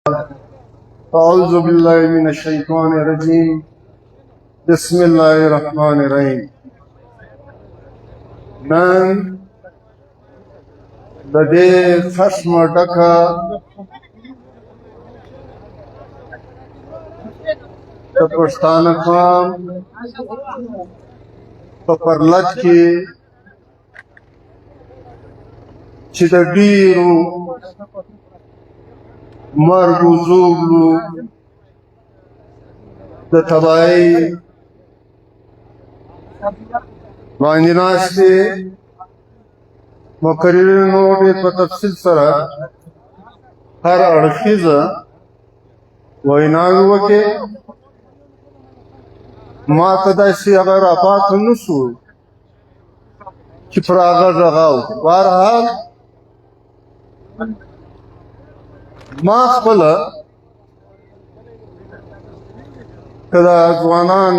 أعوذ بالله من الشيطان الرجيم بسم الله الرحمن الرحيم نن د دې خشم ډکه د پښتانه قوم په پرلط کې چې د ډېرو مرګو زوږلو د تباهۍ باندې ناست دی مقررینو ډېر په تفصیل سره هر اړخیزه ویناوې وکړې ما ته داسې هغه راپاته نه شو چې پر هغه غږ وکړو بهرحال ما خپله که دا ځوانان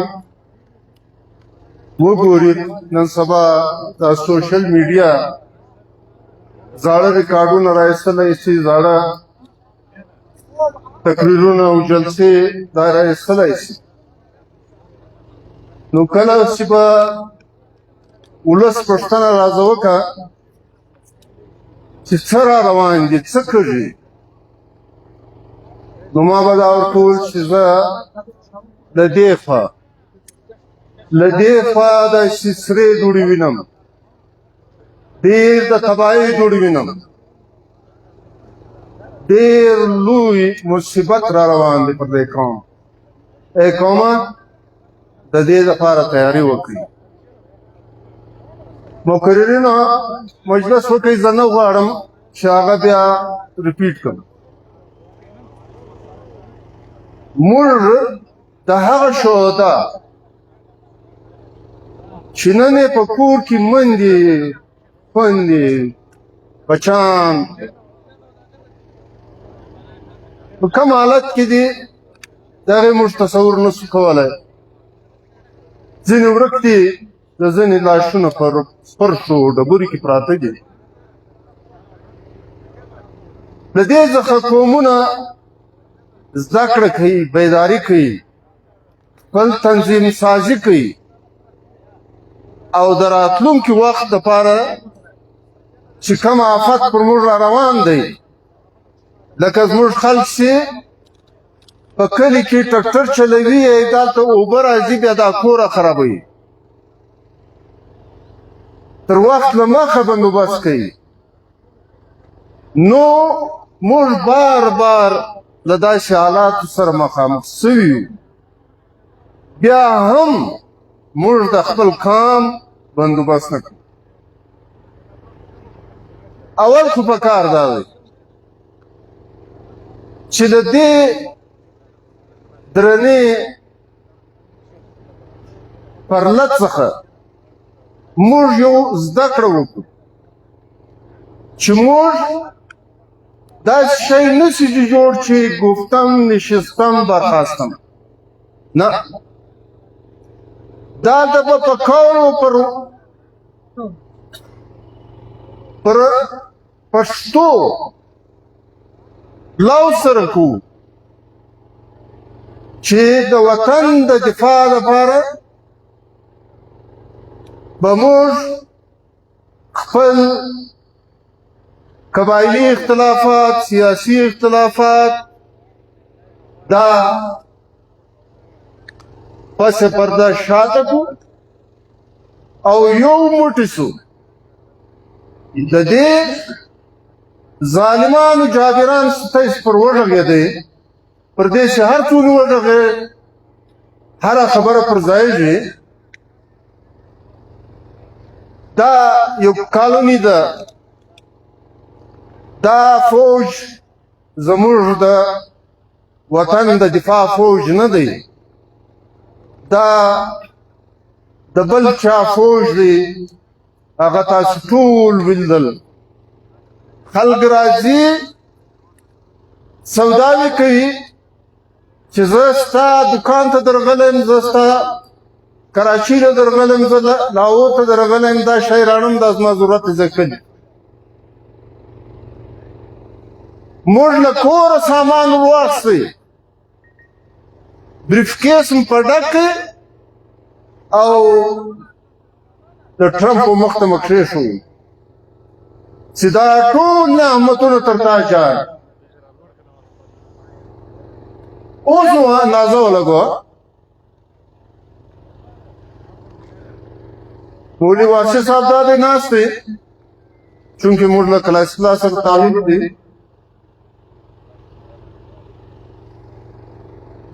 وګوري نن سبا دا سوشل میډیا زاړه ریکارډونه راایستلی شي زاړه تقریرونه او جلسې دا راایستلی شي نو کله چې به ولس پوښتنه راځه وکړه چې څه را روان دي څه کږي نو ما به دا ورکول چې زه له دې خوا داسې سرې دوړې وینم ډېر د تباهۍ دوړې وینم ډېر لوی مصیبت را روان دی پر دې قوم ای قومه د دې لپاره تیاري وکړئ مقررینو مجلس وکړئ زه نه غواړم چې هغه بیا ریپیټ کړم موږ د هغه شهدا چې نن یې په کور کې مندې خویندې بچان په کوم حالت کې دي د هغې موږ تصور نه شو کولی ځینې ورک دي د ځینې لاشونه پر فرشو ډبرې کې پراته دي له دې څخه قومونه زده کړه کوي بیداري کوي خپل تنظیم سازي کوي او د راتلونکي وخت دپاره چې کوم آفت پر موږ را روان دی لکه زموږ خلک چې په کلي کې ټکټر چلوي دلته اوبه راځي بیا دا کوره خرابوي تر وخت له مخه بندوبست کوي نو موږ بار بار له داسې حالاتو سره مخامخ سوي یو بیا هم موږ د خپل کام بندوبست نه کوو اول خو په کار دا دی چې د دې درنې پرلط څخه موږ یو زده کړه وکړو چې موږ داسې شی نشي جوړ چې گفتم نشستم برخاستم نه دا د به په کارو پر پښتو لو سره کوو چې د وطن د دفاع لپاره به موږ خپل قبایلی اختلافات سیاسی اختلافات دا پس پرده شاته کو او یو موټی سو د دې ظالمانو جابران ستایس پر وغږېدی پر دې چې هر څوک وغږې هره خبره پر ځای وي دا یو کالونی ده دا فوج زموږ د وطن د دفاع فوج نه دی دا د بل چا فوج دی هغه تاسو ټول ولیدل خلک راځي سوداوي کوي چې زه ستا دکان ته درغلم زه ستا کراچي ته درغلم زه لاهور ته درغلم دا شی راڼم دا زما ضرورت ځکه موږ له کوره سامان واخیستی بریفکیس م په ډک کړ او د ټرمپ په مخ ته مې کښېښود چې دا ټول نعمتونه تر تا جار اوس نو اندازه ولګوه مولوي واسع صاحب دا دی ناست دی چونکې موږ له کلاس الله سره تعلق دی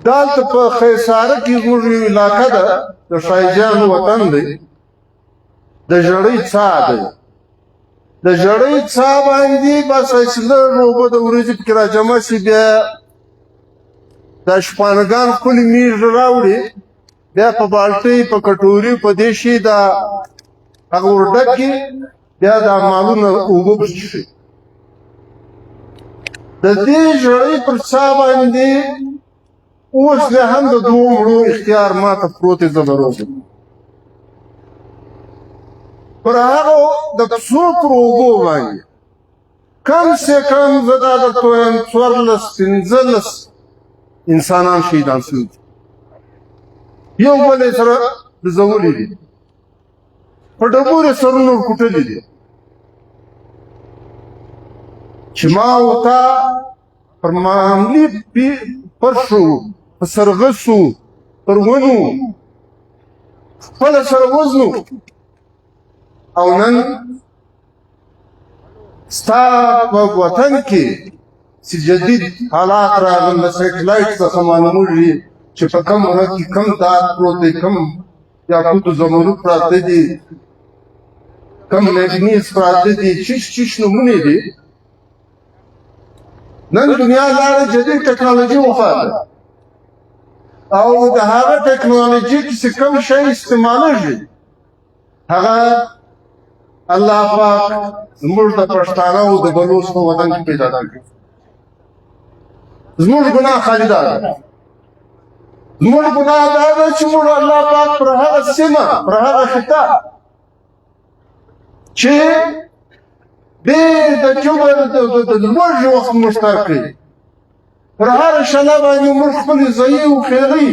دلته په خیساره کې زموږ یو علاقه ده د شایجانو وطن دی د ژړۍ څا دی د ژړۍ څا باندې بس اصله اوبه د ورځې پکې راجمع شي بیا دا شپانګان خپلې میږ راوړي بیا په بالټۍ په کټوري په دې شي دا هغه ورډک کړي بیا دا مالونه اوبه وڅښي د دې ژړۍ پر څا باندې اوس بیا هم د دوو مړو اختیار ما ته پروت دی زه به روغ پر هغو د پسو پر اوبو باندې کم سے کم زه دا درته وایم 14-15 انسانان شهیدان شوي یو بل یې سره ځولي دي په ډبرو یې سرونه ورکوټلي دي چې ما ورته پر معاملې پر شو په سرغسو پر ونو خپله سره وزنو او نن ستا په وطن کې چې جدید حالات راغل د سیټلایټ څخه معلومېږي چې په کوم ورځ کې کوم تار پروت دی کوم یاقوت زمرد پراته دي کوم مګنیز پراته دي چیش نمونې دي نن دنیا لاړه جدید ټکنالوژي وفاده او د هغه ټکنالوژي کې چې کوم شی استعمالېږي هغه الله پاک زموږ د پښتانه د بلوڅ په وطن کې پیدا کړي زموږ ګناه خالي ده زموږ ګناه دا ده چې موږ الله پاک پر هغه سیمه پر هغه خطه چې ډېر د جبر د لوړ وخت مشترک کړي پر هر شنه باندې موږ خپلې ځایي او خیري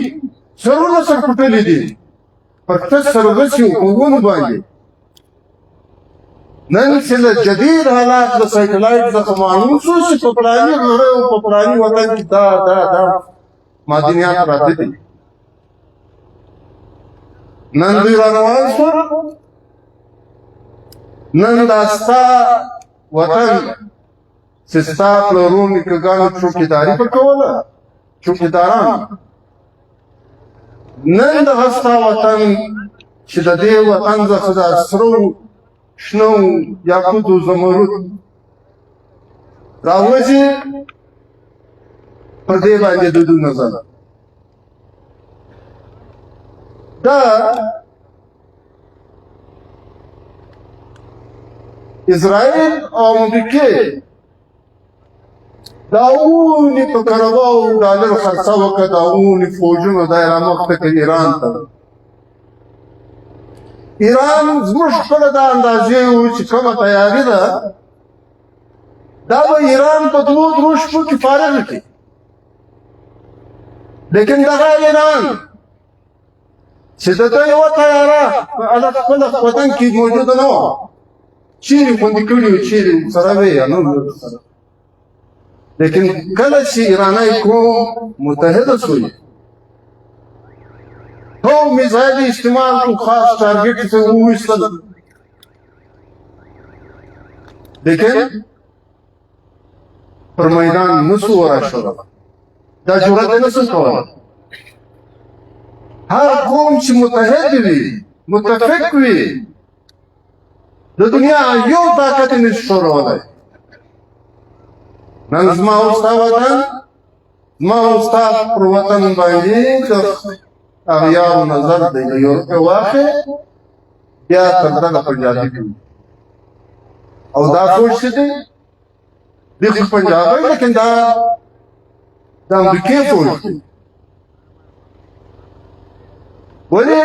سرونه سر پټلي دي پر تش سرغسي او په ونو باندې نن چې له جدید حالات د سیټلایټ څخه معلوم شو چې په پلاني غره او په پلاني وطن کې دا معدنیات پراته دي نن دوی روان شو نن دا ستا وطن چې ستا پلرونو نیکهګانو چوکیداري په کوله چوکیداران نن دغه ستا وطن چې د دې وطن څخه د سرو شنو یاقوتو زمرد راوځي پر دې باندې د دوی نظر دا اسرائیل او امریکې دا اونې په کروڑو ډالر خرڅه وکړه دا اونې فوجونو دا یې رامخته کړ ایران ته ایران زموږ خپله دا اندازې و چې کومه تیاري ده دا به ایران په 2-3 شپو کې فارغ کړي لیکن دغه ایران چې د ده یوه تیاره په خپله وطن کې موجوده نه وه چیرې خوندي کړي وو چیرې سره وې یا نه سره لیکن کله چې ایرانی قوم متحده شوي ټول میزایل استعمال کو خاص ټارګټ ته وویستل لیکن پر میدان نسو وراشل دا جرأت یې نسو کولی هر قوم چې متحد وي متفق وي د دنیا یو طاقت یې نشي ښورولی نن زما او ستا وطن زما او ستا پر وطن باندې د اغیارو نظر دی د یورپ واخې بیا تر دغه پنجابي کوي او دا سوچ چې دی دی خو پنجابی لیکن دا د امریکې سوچ دی ولې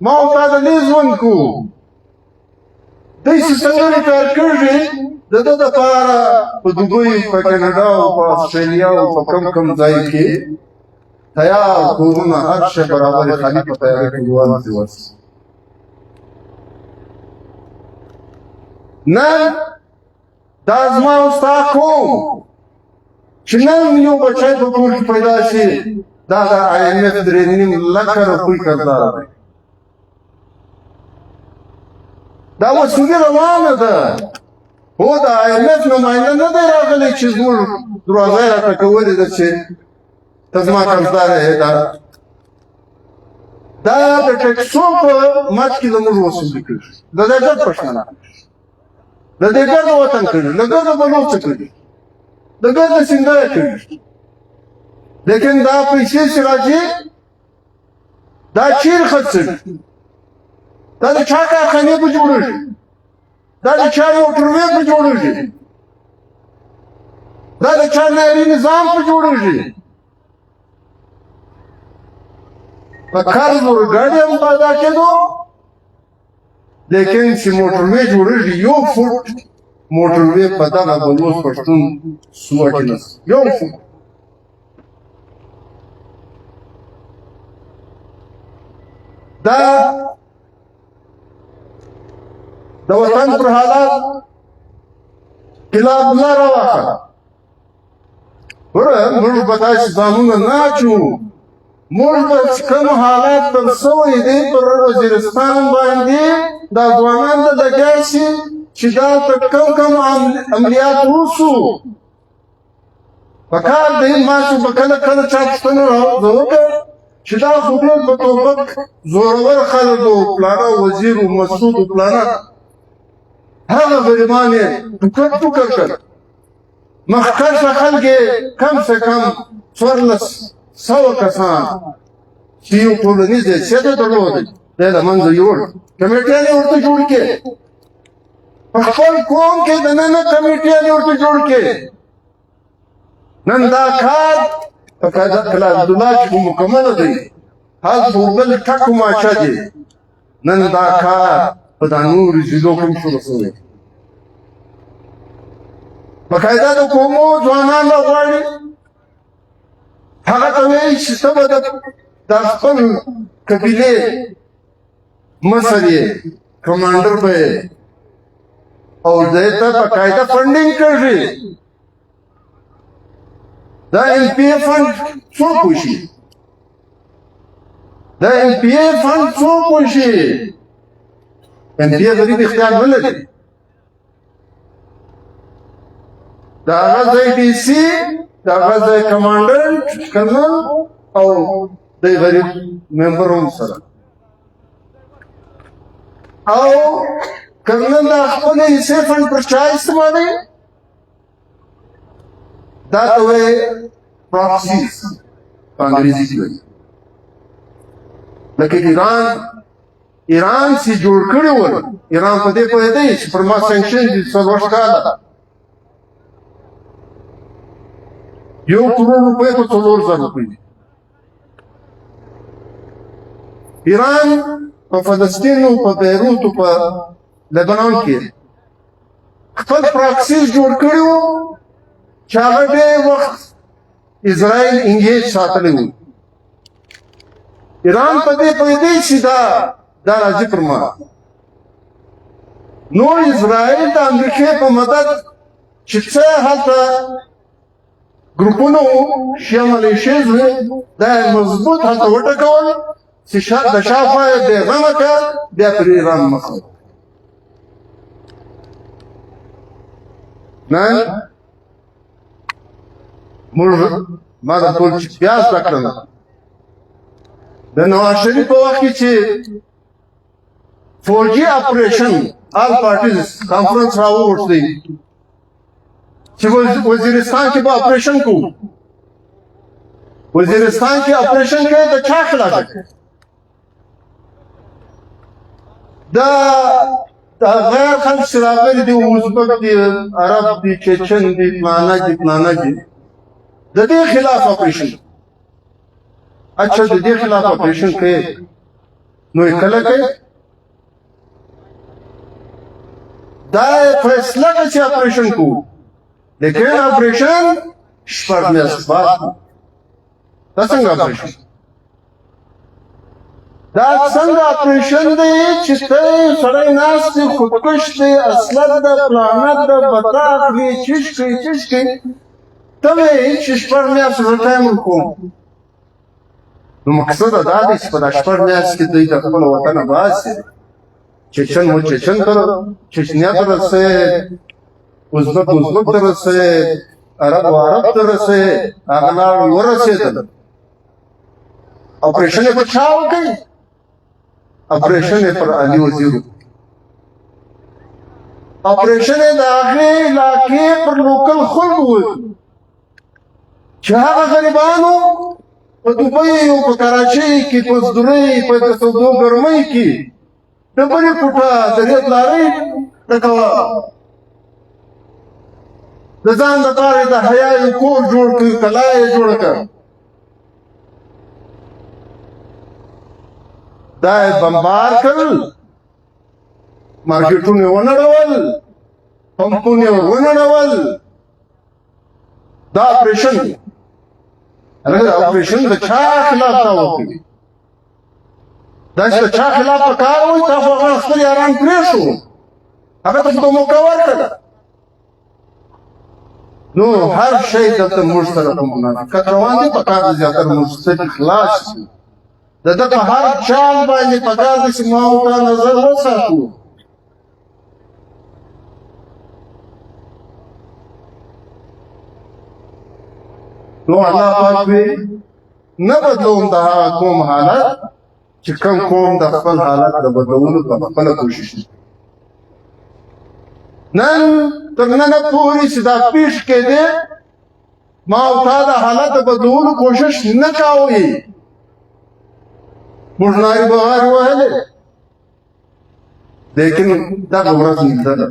ما او تا د دې ژوند کوو دی چې څنګه ریپیر کېږي د ده دپاره په دوبۍ په کاناډا او په اسټرالیا او په کم ځای کې تیار کورونه هر شی برابر خالي په تیاره کې ګوان ورسي. نن دا زما او ستا قوم چې نن یو بچی په کور کې پیدا شي دا د IMF 3.5 لکه روپۍ قرضدار دی. دا وسیلې روانه ده. هو د IMF نماینده نه دی راغلی چې زموږ دروازه یې راته کولې ده چې ته زما قرضدار یې. دا د ټکسو په مټ کې زموږ وصولې کېږي. د دې ګډ پښتانه د دې ګډ وطن کړي، د ګډ بلوڅ کړي، د ګډ سنګای کړي. لیکن دا پیسې چې راځي دا چیر خرڅوي. دا د چا کارخانې په جوړېږي، دا د چا موټروې په جوړېږي، دا د چا نهري نظام په جوړېږي. په قرض اورګاډي هم پیدا کېدو، لیکن چې موټروې جوړېږي یو فوټ موټروې په دغه بلوڅ پښتون سوه کې نشته. یو فوټ دا د وطن پر حالات خلاف نه راواخله. ګوره موږ به داسې ځانونه نه اچوو. موږ به چې کوم حالات تر سوی دی پر وزیرستان باندې دا ځوانان ته لګیا شي چې دلته کوم عملیات وشو. پکار دی ما چې به کله کله چا پوښتنه وکړه چې دا خو ډېر په ټوپک زورور خلک و، پلانه وزیر و، مسعود و، پلانه هغه غریبان یې ټوکر ټوکر کړ. مخکښه خلک یې کم سے کم 1400 کسان چې یو ټولنیز حیثیت یې درلود دی له منځه یوړ. کمیټیان یې ورته جوړ کړې. په خپل قوم کې دننه کمیټیان یې ورته جوړ کړې. نن دا کار په کلا عبدالله کې مکمله دی. هلته بل ټکو ماچه دی. نن دا کار په دا نورو ضلعو کې هم شروع شوی. باقاعده د قومو ځوانان راغواړي هغه ته وایي چې ته به د خپل قبیلې مشر یې، کمانډر به یې، او دې ته باقاعده فنډینګ کړي. دا NPA فنډ څوک وشي؟ دا NPA فنډ څوک وشي؟ NPA غریب اختیار نه لري. دا هغه ځای DC، دا هغه ځای کمانډنټ، کرنل او د غریب ممبر هم سره. او کرنل دا خپل حصې فنډ پر چا استعمالوي؟ دا ته وایي پراکسیز په انګریزي کې وایي. لکه ایران چې جوړ کړي ول، ایران په دې پوهېدی چې پر ما سینکشن دي 40 کاله، 1 کروڑ روپۍ په 4000 روپۍ دي. ایران په فلسطین او په بیروت او په لبنان کې خپل پراکسیز جوړ کړي وو چې هغه ډېر وخت اسرائیل انګیج ساتلی وو. ایران په دې پوهېدی چې دا راځي پر ما. نو اسرائیل د امریکې په مدد چې څه هلته ګروپونه وو، شیعه ملیشیز وې، دا یې مضبوط هلته وټکول چې د شاوخوا یې بېغمه کړه، بیا پر ایران مخه. نن موږ ما د ټول بیا زده کړم د نواز شریف په وخت کې چې 4G اپریشن آل پارټیز کانفرنس راووت دی چې وزیرستان کې به اپریشن کوو. وزیرستان کې اپریشن کوي د چا خلاف؟ دا غیر خلک چې راغلي دي، ازبک دي، عرب دي، چچن دي، فلانه دي، فلانه دي، د دې خلاف اپریشن. اچھا د دې خلاف اپریشن کوي نو یې کله کوي؟ دا فیصله ده چې اپریشن کوو، لیکن اپریشن شپږ میاشتې بعد. دا څنګه اپریشن؟ دا څنګه اپریشن دی چې ته سړی ناست دی، خودکش دی، اسلحه ده، پلانټ ده، بطاق دی، چیش کوي، ته وایې چې شپږ میاشتې زه ټایم ورکوم. نو مقصد دا دی چې په دا شپږ میاشتې کې دوی د خپل وطنه باسي. چچن و چچن ته، چچنیا ته رسې، ازبک ته رسې، عرب ته رسې، هغه لاړ ورسېدل. اپریشن یې پر چا وکړي؟ اپریشن یې پر علي وزیر وکړي. اپریشن یې د هغې علاقې پر لوکل خلکو وکړي چې هغه غریبانو په دوبۍ او په کراچۍ کې، په مزدورۍ، په سوداګرۍ کې ډبرې کوټه، د ریت لارۍ ډکوه، د ځان لپاره د حیا یو کور جوړ کړ، کلا یې جوړه کړه. دا یې بمبار کړل، مارکیټونه یې ونړول، پمپونه یې ونړول. دا اپریشن دی. اپریشن د چا خلاف تا وکړي؟ دا چې د چا خلاف په کار وایي، تاسو هغه خپل یاران پرېښو، هغه ته په موقع ورکړه. نو هر شی دلته موږ سره په منافقت روان دی. په کار د زیاتره موږ سترګې خلاص کړي. د ده په هر چال باندې په کار دی چې ما ورته نظر وساتو. نو الله پاک وی نه بدلوم د هغه قوم حالت چې کوم قوم د خپل حالت د بدلولو په خپله کوشش کوي. نن تر ننه پورې چې دا پیښ کېدی، ما او تا د حالت د بدلولو کوشش نه کوئ. موږ نارې بغارې وهلې، لیکن دغه ورځ نږدې ده.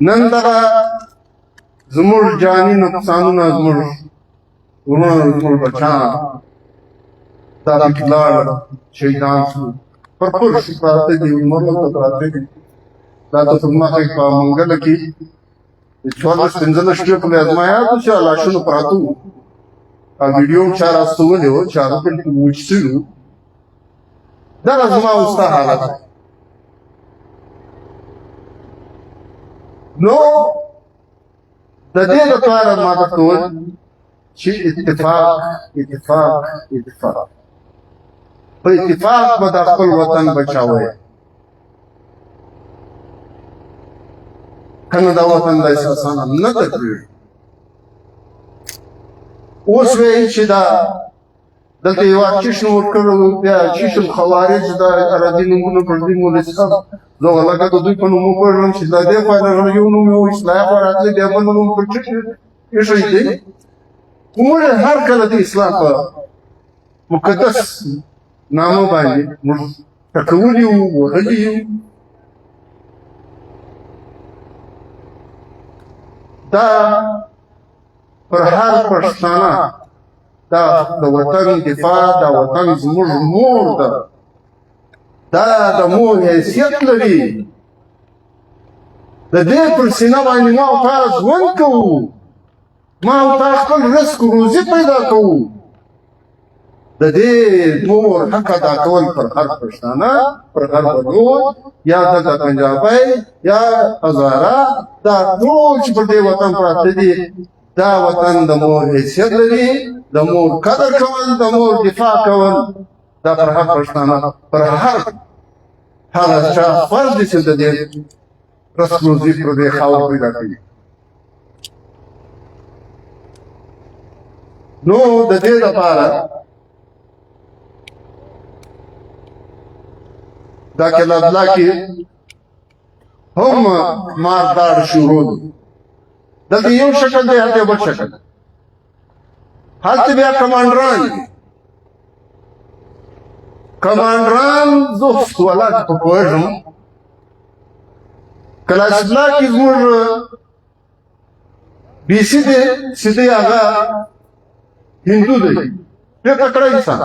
نن دغه زموږ جاني نقصانونه، زموږ ورونه، زموږ بچیان دا پکې لاړل، شهیدان شول، پر پل پراته دي، عمرونه ته پراته دي. دا ته زما په منګله کې 14-15 شپې په ازمایاتو چې لاشونه پراته وو. ویډیو هم چا راستولی وو چې هغه پکې وچ شوي وو. دغه زما او ستا حالت دی. نو د دې لپاره ما درته وویل چې اتفاق په اتفاق به د خپل وطن بچاوئ. کنه دا وطن داسې اسانه نه ده کړی. اوس وایي چې دا دلته یو چشم ورکړو، بیا چشم خوارج د عربي نومونه پر دې مولسه زه غلګه د دوی په نوم وپوهېږم چې د دې خوا یو نوم یو اصلاح خوا راتلی، بیا بل نوم پر ایښی دی. خو موږ هر کله د اسلام په مقدس نامه باندې موږ ټکولي وو، وهلي یو. دا پر هر پښتانه دا د وطن دفاع، دا وطن زموږ مور ده، دا د مور حیثیت لري. د دې پر سینه باندې ما او تا ژوند کوو، ما او تا خپل رزق روزي پیدا کوو. د دې مور حق ادا کول پر هر پښتانه، پر هر بلوچ، یا دلته پنجابی یا هزاره، دا ټول چې پر دې وطن پراته دي، دا وطن د مور حیثیت لري. د مور قدر کول، د مور دفاع کول، دا پر هر پښتانه، پر هغه چا فرض دي چې د دې رزق روزي پر دې خاوره پیدا کوي. نو د دې لپاره دا کلابلا کې هم ماردار شروع دي. دلته یو شکل دی، هلته بل شکل. هلته بیا کمانډران زه ولاک په پوهېږم. کلابلا کې زموږ بیسي دی، سیدی هغه هندو دی، ډېر تکړه انسان.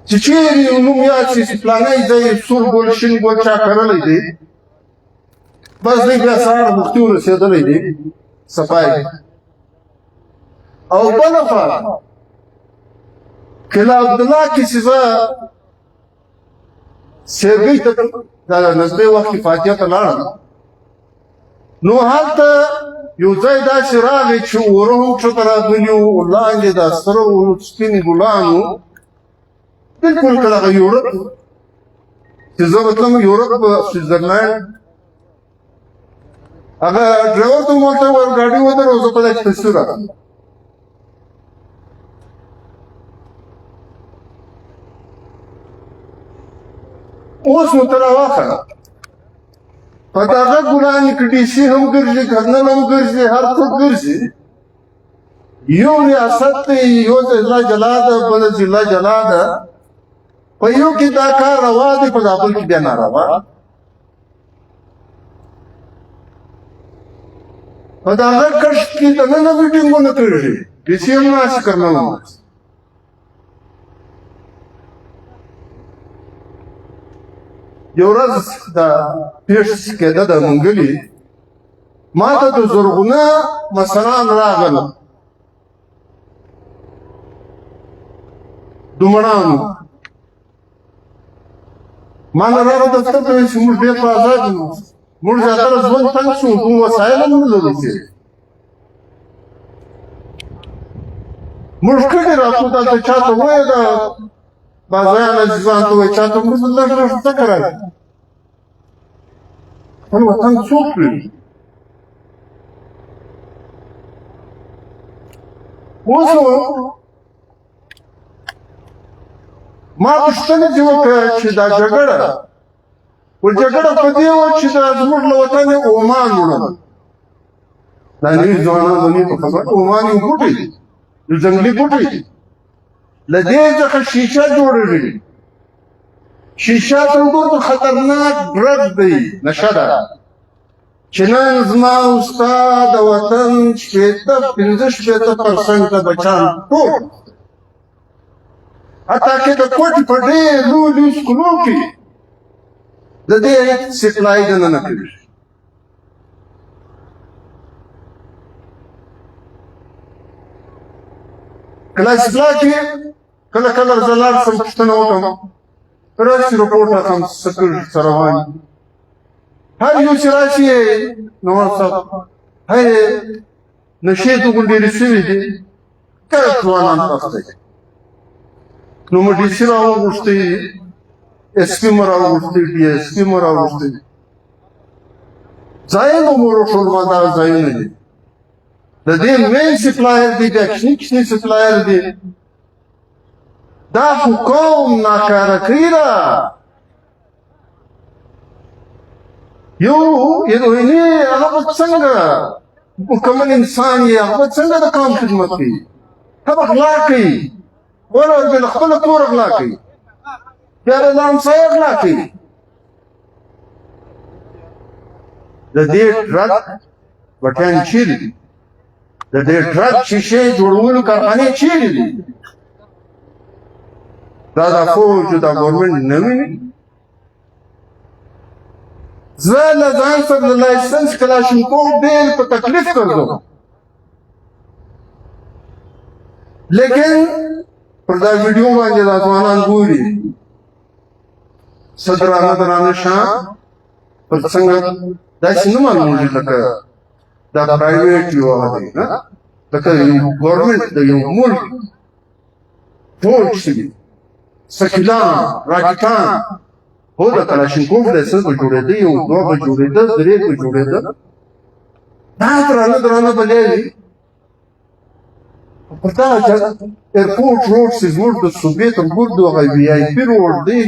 چې چیرې یو نوم یاد شي چې فلانی ځای سور ګل شین ګل چا کرلی دی بس دی بیا سهار مفتي ورسېدلی دی صفای او بله خوا قلعه عبدالله کې چې زه سیرګۍ ته د نسبې وخت کې فاتحه ته لاړم نو هلته یو ځای داسې راغی چې اوره هم چوته راغلي وو لاندې د سره سپین ګلان وو بلکل که دغه یورپ چې زه به تلم یورپ سویټزرلینډ هغه ډرایور ته مې ورته وویل ګاډي ودرو زه په دې کې تصویر راغلم اوس نو ته راواخله په دغه ګلانې کې ډي سي هم ګرځي کرنل هم ګرځي هر څوک ګرځي یو ریاست دی یو ضلع جلا ده بله ضلع جلا ده په یو کې دا کار روا دی په بل کې بیا ناروا په دغه کښت کې دننه میټینګونه کېږي ډي سي هم ناستې کرنل هم ناستې یو ورځ د پیښ کېده د منګلي ما ته د زرغونه مسلان راغله دومړانو ما نه راغله دفتر ته ویل چې موږ ډېر په ازاد یو موږ زیاتره ژوند تنګ شو کوم وسایل هم نه لرو چې موږ کډې راکړو دلته چا ته ووایه د بازایان عزیزان ته وایي چا ته موږ لږ لږ ځکه راځي خپل وطن څوک کړي اوس ما پوښتنه دې وکړه چې دا جګړه په دې وه چې زموږ له وطن یې عمان وړل دا نوي ځوانان د نوي په خبر عمان یو بوټی دی یو ځنګلي بوټی دی له دې څخه شیشه جوړېږي شیشه تر ټولو خطرناک ډرګ دی نشه ده چې نن زما او ستا د وطن 15% بچان ټول حتی که د کوټې په ډېر لویو سکولو کې د دې سپلای دننه کوي کلاس کې کله کله زه لاړ شم پوښتنه وکړم راشي رپورټ اخلم سکیورټي سره روان هر یو چې راشي نو ورته هی نشې ته ډېرې شوي دي کله ځوانان پخته نو مو ډي سي راوغوښتې ایس پي مو راوغوښتې ډي ایس پي مو راوغوښتې ځایونه مو روښول ما دغه ځایونه دي د دې مین سپلایر دی بیا کښني سپلایر دی دا خو قوم ناکاره کوي ده یو ویني هغه به څنګه مکمل انسان یې هغه به څنګه د قوم خدمت کوي هغه غلا کوي ولو د خپل کور غلا کوي بیا د همسایه غلا کوي د دې ډرګ بټیان چیرې دي د دې ډرګ شیشې جوړولو کارخانې چیرې دي دا د فوج د ګورنمنټ نه ویني زه له ځان سره د لایسنس کلاشینکوف ډېر په تکلیف کړدم لیکن پر دا ویډیو باندې دا ځوانان ګوري څه درانه شان پر څنګه داسې نه معلومېږي لکه دا پرایویټ یو هغه دی نه لکه یو ګورنمنټ د یو ملک فوج شي سکیلان راکټان هو د کلاشینکوف لایسنس به جوړېده یو دوه به جوړېده درې به جوړېده دا درانه بلیاوي په دا ایرپورټ روډ چې زموږ د صوبې تر ګردو هغه وي آی پي روډ دی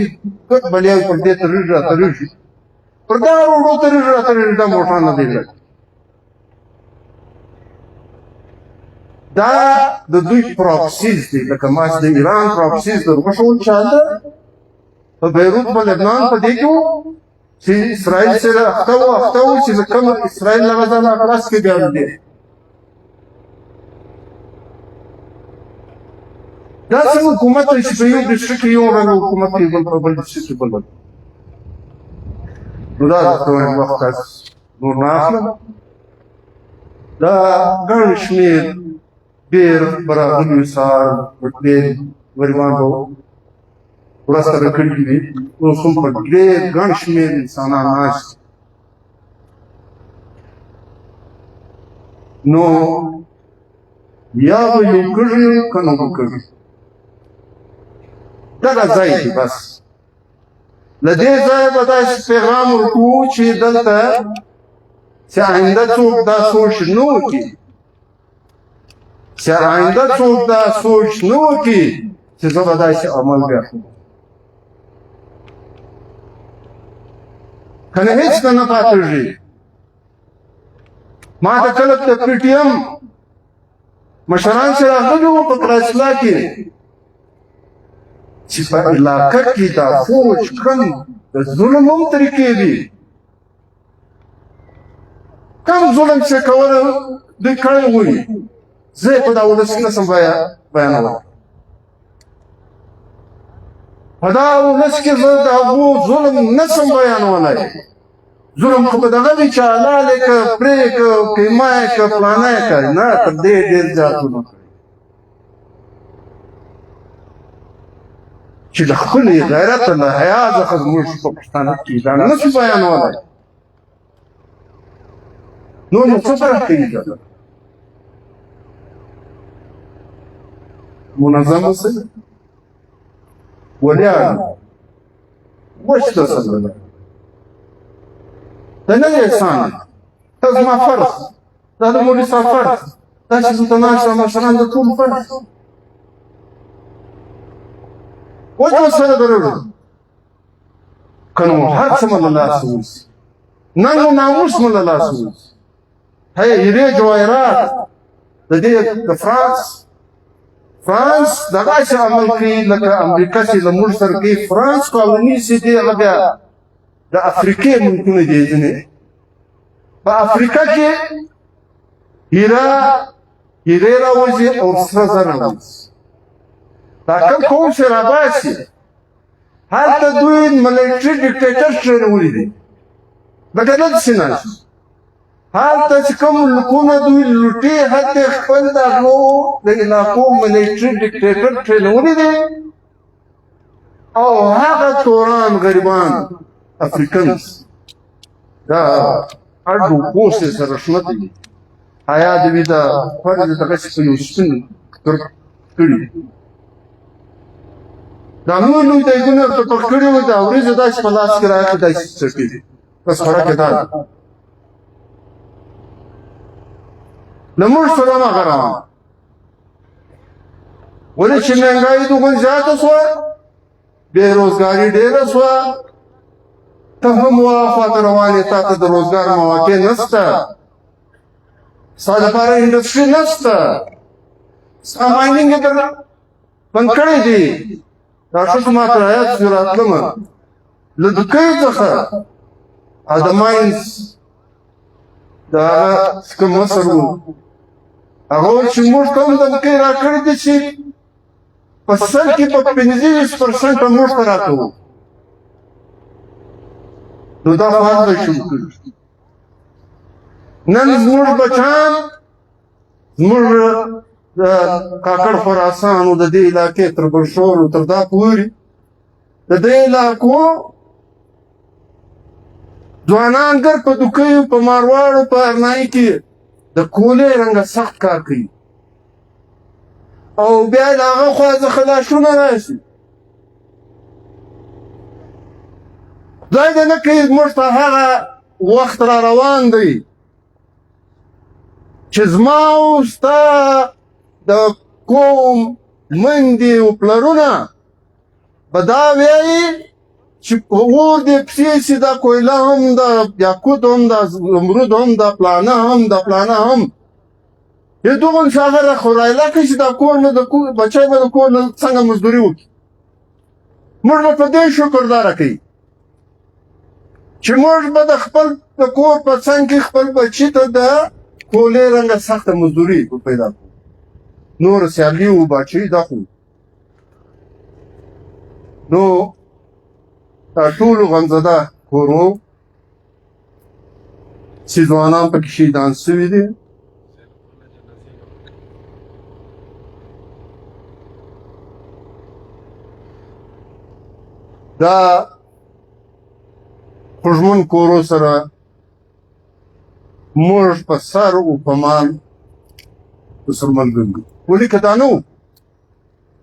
ګډ بلیاوي پر دې ترېږي راترېږي پر دا روډو ترېږي راترېږي دا موټر نه دی لږ دا د دوی پراکسیز دی لکه ماس د ایران پراکسیز د روښول چاله په بیروت په لبنان په دې کې وو چې اسرائیل سره اخته وو چې کوم اسرائیل له غزا خلاص کې بیا دی داسې حکومت دی چې په یو ډسټرکټ کې یو رنګ حکومت کوي بل په بل ډسټرکټ کې بل نو دا درته وایم وخت نور نه اخلم دا ګڼ شمېر ډېر به راغلي سهار ډېر غریبان به ورځ سره کړي دي اوس هم په ډېر ګڼ شمېر انسانان ناست نو یا به یو کړي که نه به کړي دغه ځای دی بس له دې ځایه به داسې پیغام ورکوو چې دلته چې آینده څوک دا سوچ نه وکړي چې آینده څوک دا سوچ نه وکړي چې زه به داسې عمل بیا کوم که نه هېڅ ته نه پاتېږي ما ته کله د پي ټي ایم مشران چې راغلي وو په کراچلا کې چې په علاقه کې دا فوج کم د ظلم هم طریقې دي کم ظلم چې کوله دوی کړی وي زه یې په دا ولس کې نه شم بیانولی په دا ولس کې زه د هغو ظلم نه شم بیانولی ظلم خو به دغه وي چې حلال یې که پرې یې که قیمه یې که فلانه یې که نه تر دې ډېر زیات ظلم چې د خپلې غیرت له حیا څخه زموږ په پښتانه کې دا نه شو بیانولی نو څه فرق کوي دا منظم اوسئ ولیان وشته سره دا نه دی احسان دا زما فرض دا د مولوي صاحب فرض دا چې دلته ناست مشران د ټول فرض وجه سره ضروري که نو هر څه مو له لاسه ووځي ننګ و ناموس مو له لاسه ووځي هی هیرې جواهرات د دې د فرانس دغسې عمل کوي لکه امریکا چې له موږ سره کوي فرانس کالوني چې دی هغه بیا د افریقې ملکونه دي ځینې په افریقا کې هیرې راوځي او سره زر راوځي دا کوم قوم چې راباسي هلته دوی ملیټري ډیکټیټر ټرېنولي دي لکه دلسې ناست هلته چې کوم ملکونه دوی لوټي هلته خپل د هغو د علاقو ملیټري ډیکټیټر ټرېنولي دي او هغه توران غریبان افریکنز دا اډو پوستې سره شنه دي حیا د وي دا فرض دغسې په یو سپین کړي دا نور لوی دیګونه ورته پخ کړي وو د اورېزو داسې په لاس کې راغلي داسې څټي دي بس فرق یې دا ده له موږ سره هماغه روان ولې چې مهنګایي دومره زیاته شوه بېروزګاري ډېره شوه ته هم واخواته روان یې تا ته د روزګار مواقع نشته ستا دپاره انډسټري نشته ستا ماینینګ یې بند کړی دی دا ښه زما ته رایاد شو راتلمه له دوکۍ څخه او د ماینز د هغه چې کوم مشر و هغه وویل چې موږ ته هم دمکۍ راکړې دي چې په سل کې په 50% موږ ته راکوو نو دا خو هلته شروع کړي نن زموږ بچان زموږ د کاکړ خراسان او د دې علاقې تر برشور او تر دا پورې د دې علاقو ځوانان ګر په دوکیو په مارواړو په ارنایي کې د کولې رنګه سخت کار کوي او بیا د هغه خوا څخه خلاشونه راشي ځای دی نه کوي موږ ته هغه وخت را روان دی چې زما او ستا د قوم میندې او پلرونه به دا وایي چې اور دې پسې سي دا کویله هم دا یاقوت هم دا زمرود هم دا پلانه هم دا پلانه هم یې دومره چې هغه راخورایله کوي چې دا کور نه د بچی به د کور نه څنګه مزدوري وکړي موږ به په دې شکرداره کوي چې موږ به د خپل د کور په څنګ کې خپل بچي ته د کولې رنګه سخته مزدوري پیدا کړو نور سیالي و بچي دا خو نو دا ټولو غمزده کورو چې ځوانان پکې شهیدان سوي دي دا خوږمن کورو سره موږ په سر او په مال ورسره ملګري یو. ولې که دا نه و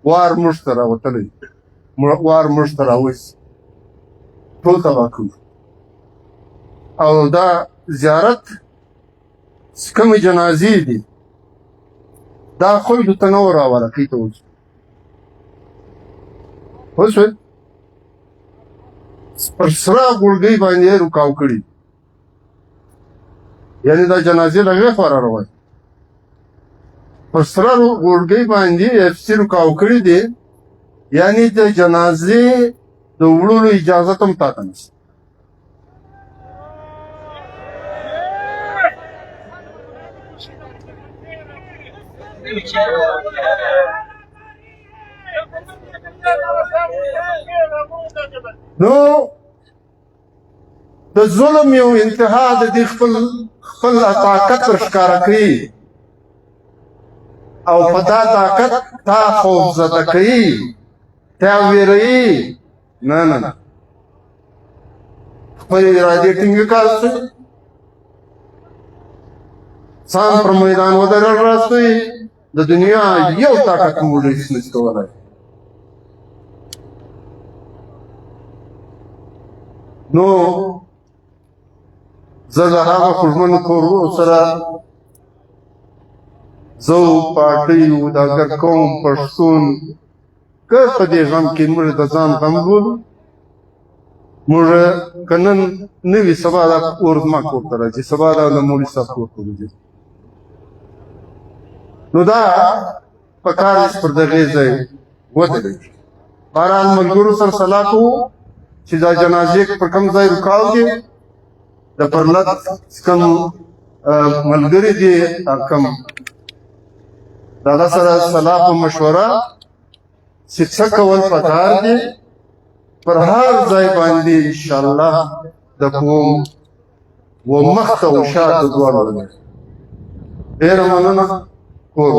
وار موږ ته راوتلی وار موږ ته راوځي ټول تباه کړو. او دا زیارت چې کومې جنازې دي دا خلکو ته نه راوله کوي ته اوس پوه شوې پر سره ګوړګۍ باندې یې رکاو کړي یعنې دا جنازې له هغې خوا را روان پر سره ګوړګۍ باندې افسي رکاو کړي دي یعنې د جنازې د وړلو اجازت هم تا ته نشته. نو د ظلم یو انتها د دې خپل طاقت ورښکاره کوي او په دا طاقت تا خوفزده کوي تا ویروي. نه نه نه خپل ارادې ټینګې کاستئ ځان پر میدان ودرل راستئ د دنیا یو طاقت موږ هېڅ نشي کولی. نو زه د هغه خوږمنو کورو سره زه پاټۍ وداګر قوم پښتون که په دې غم کې موږ د ځان غم بولو موږ که نن نه وي سبا دا اور زما کور ته راځي سبا دا د مولوي صاحب کور ته راځي. نو دا په کار پر دغې ځای ودرېږي. بهرحال ملګرو سره صلاح کوو چې دا جنازې پر کوم ځای رکاو دي د پرلت کوم ملګري دي کوم د هغه سره صلاح په مشوره چې څه کول پکار دي پر هر ځای باندې انشاءالله د قوم و مخته و شاته دواړه ډېره مننه کور